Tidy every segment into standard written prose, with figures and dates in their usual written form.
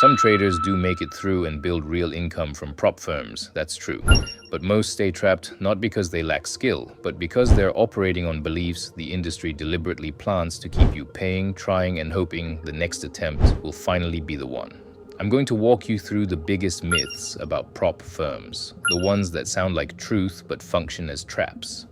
Some traders do make it through and build real income from prop firms, that's true. But most stay trapped not because they lack skill, but because they're operating on beliefs the industry deliberately plants to keep you paying, trying, and hoping the next attempt will finally be the one. I'm going to walk you through the biggest myths about prop firms, the ones that sound like truth but function as traps.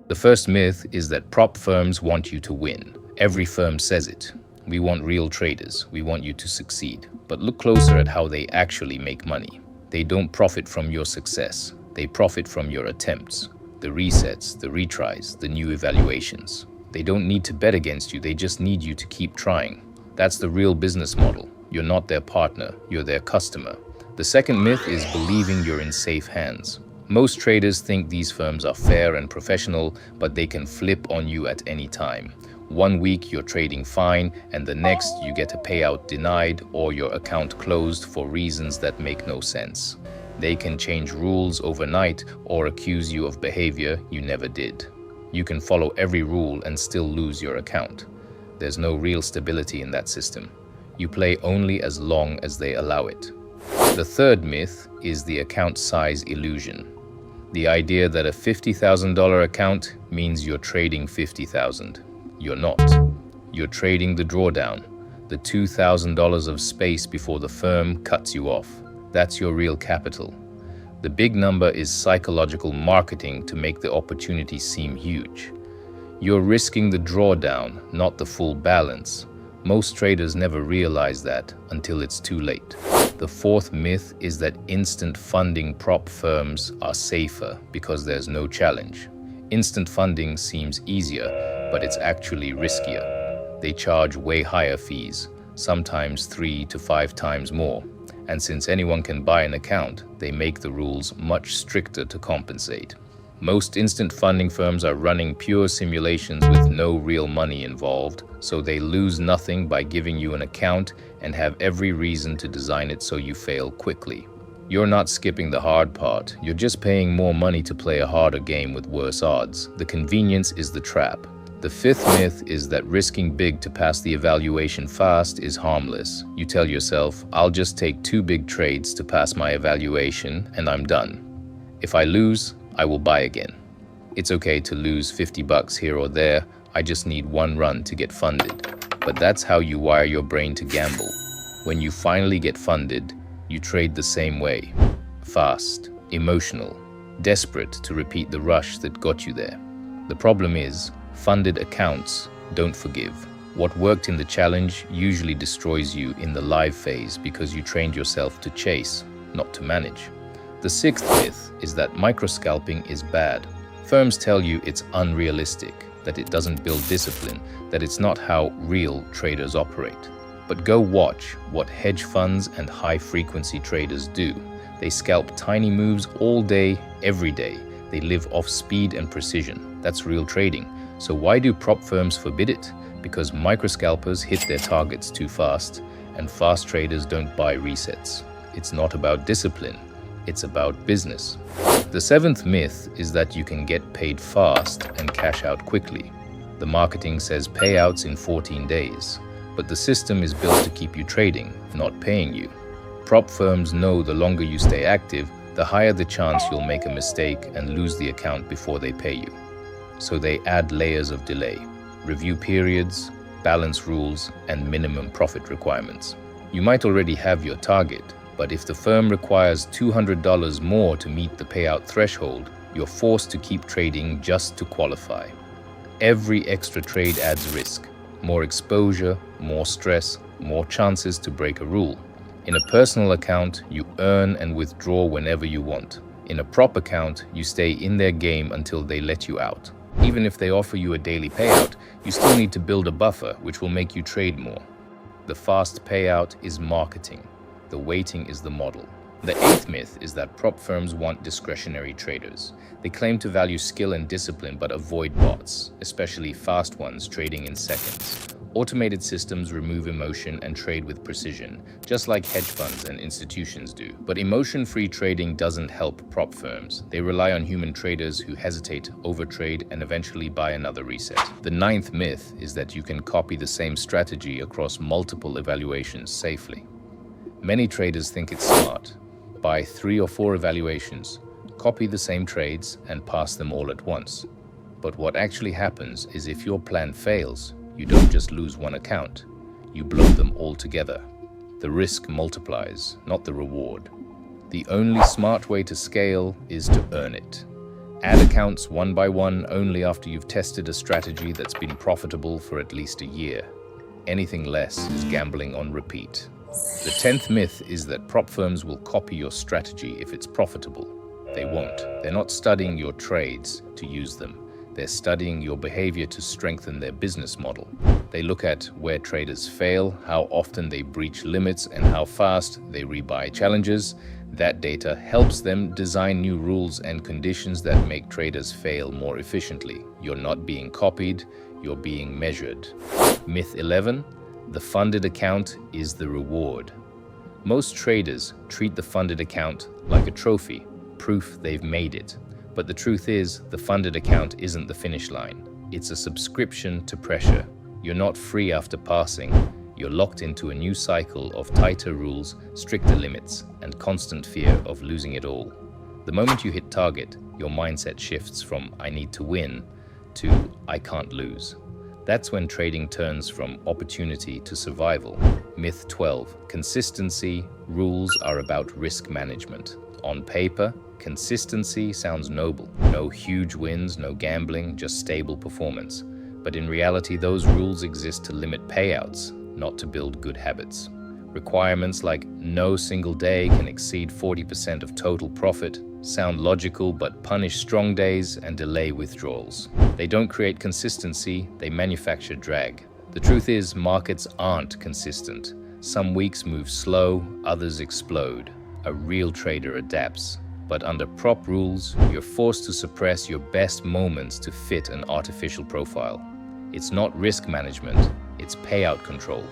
The first myth is that prop firms want you to win. Every firm says it. We want real traders. We want you to succeed. But look closer at how they actually make money. They don't profit from your success. They profit from your attempts, the resets, the retries, the new evaluations. They don't need to bet against you. They just need you to keep trying. That's the real business model. You're not their partner. You're their customer. The second myth is believing you're in safe hands. Most traders think these firms are fair and professional, but they can flip on you at any time. One week you're trading fine, and the next you get a payout denied or your account closed for reasons that make no sense. They can change rules overnight or accuse you of behavior you never did. You can follow every rule and still lose your account. There's no real stability in that system. You play only as long as they allow it. The third myth is the account size illusion. The idea that a $50,000 account means you're trading 50,000. You're not. You're trading the drawdown, the $2,000 of space before the firm cuts you off. That's your real capital. The big number is psychological marketing to make the opportunity seem huge. You're risking the drawdown, not the full balance. Most traders never realize that until it's too late. The fourth myth is that instant funding prop firms are safer because there's no challenge. Instant funding seems easier, but it's actually riskier. They charge way higher fees, sometimes 3 to 5 times more. And since anyone can buy an account, they make the rules much stricter to compensate. Most instant funding firms are running pure simulations with no real money involved, so they lose nothing by giving you an account and have every reason to design it so you fail quickly. You're not skipping the hard part, you're just paying more money to play a harder game with worse odds. The convenience is the trap. The fifth myth is that risking big to pass the evaluation fast is harmless. You tell yourself, I'll just take 2 big trades to pass my evaluation and I'm done. If I lose, I will buy again. It's okay to lose $50 here or there, I just need 1 run to get funded. But that's how you wire your brain to gamble. When you finally get funded, you trade the same way. Fast, emotional, desperate to repeat the rush that got you there. The problem is, funded accounts don't forgive. What worked in the challenge usually destroys you in the live phase because you trained yourself to chase, not to manage. The sixth myth is that microscalping is bad. Firms tell you it's unrealistic, that it doesn't build discipline, that it's not how real traders operate. But go watch what hedge funds and high-frequency traders do. They scalp tiny moves all day, every day. They live off speed and precision. That's real trading. So why do prop firms forbid it? Because microscalpers hit their targets too fast, and fast traders don't buy resets. It's not about discipline. It's about business. The seventh myth is that you can get paid fast and cash out quickly. The marketing says payouts in 14 days, but the system is built to keep you trading, not paying you. Prop firms know the longer you stay active, the higher the chance you'll make a mistake and lose the account before they pay you. So they add layers of delay, review periods, balance rules, and minimum profit requirements. You might already have your target, but if the firm requires $200 more to meet the payout threshold, you're forced to keep trading just to qualify. Every extra trade adds risk, more exposure, more stress, more chances to break a rule. In a personal account, you earn and withdraw whenever you want. In a prop account, you stay in their game until they let you out. Even if they offer you a daily payout, you still need to build a buffer, which will make you trade more. The fast payout is marketing. The waiting is the model. The eighth myth is that prop firms want discretionary traders. They claim to value skill and discipline but avoid bots, especially fast ones trading in seconds. Automated systems remove emotion and trade with precision, just like hedge funds and institutions do. But emotion-free trading doesn't help prop firms. They rely on human traders who hesitate, overtrade, and eventually buy another reset. The ninth myth is that you can copy the same strategy across multiple evaluations safely. Many traders think it's smart. Buy 3 or 4 evaluations, copy the same trades, and pass them all at once. But what actually happens is if your plan fails, you don't just lose one account, you blow them all together. The risk multiplies, not the reward. The only smart way to scale is to earn it. Add accounts one by one only after you've tested a strategy that's been profitable for at least a year. Anything less is gambling on repeat. The 10th myth is that prop firms will copy your strategy if it's profitable. They won't. They're not studying your trades to use them. They're studying your behavior to strengthen their business model. They look at where traders fail, how often they breach limits, and how fast they rebuy challenges. That data helps them design new rules and conditions that make traders fail more efficiently. You're not being copied, you're being measured. Myth 11, the funded account is the reward. Most traders treat the funded account like a trophy, proof they've made it. But the truth is, the funded account isn't the finish line. It's a subscription to pressure. You're not free after passing. You're locked into a new cycle of tighter rules, stricter limits, and constant fear of losing it all. The moment you hit target, your mindset shifts from "I need to win" to "I can't lose." That's when trading turns from opportunity to survival. Myth 12. Consistency rules are about risk management. On paper, consistency sounds noble. No huge wins, no gambling, just stable performance. But in reality, those rules exist to limit payouts, not to build good habits. Requirements like no single day can exceed 40% of total profit sound logical but punish strong days and delay withdrawals. They don't create consistency, they manufacture drag. The truth is, markets aren't consistent. Some weeks move slow, others explode. A real trader adapts. But under prop rules, you're forced to suppress your best moments to fit an artificial profile. It's not risk management, it's payout control.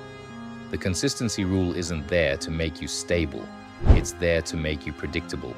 The consistency rule isn't there to make you stable. It's there to make you predictable.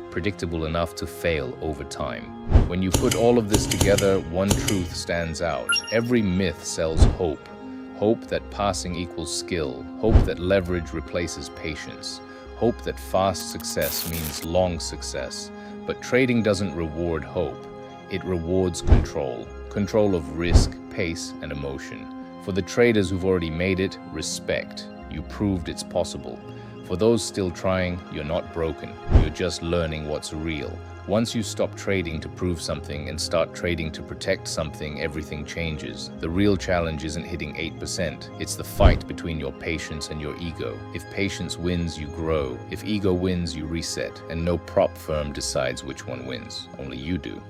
Predictable enough to fail over time. When you put all of this together, one truth stands out. Every myth sells hope. Hope that passing equals skill. Hope that leverage replaces patience. Hope that fast success means long success. But trading doesn't reward hope. It rewards control. Control of risk, pace, and emotion. For the traders who've already made it, respect. You proved it's possible. For those still trying, you're not broken. You're just learning what's real. Once you stop trading to prove something and start trading to protect something, everything changes. The real challenge isn't hitting 8%. It's the fight between your patience and your ego. If patience wins, you grow. If ego wins, you reset. And no prop firm decides which one wins. Only you do.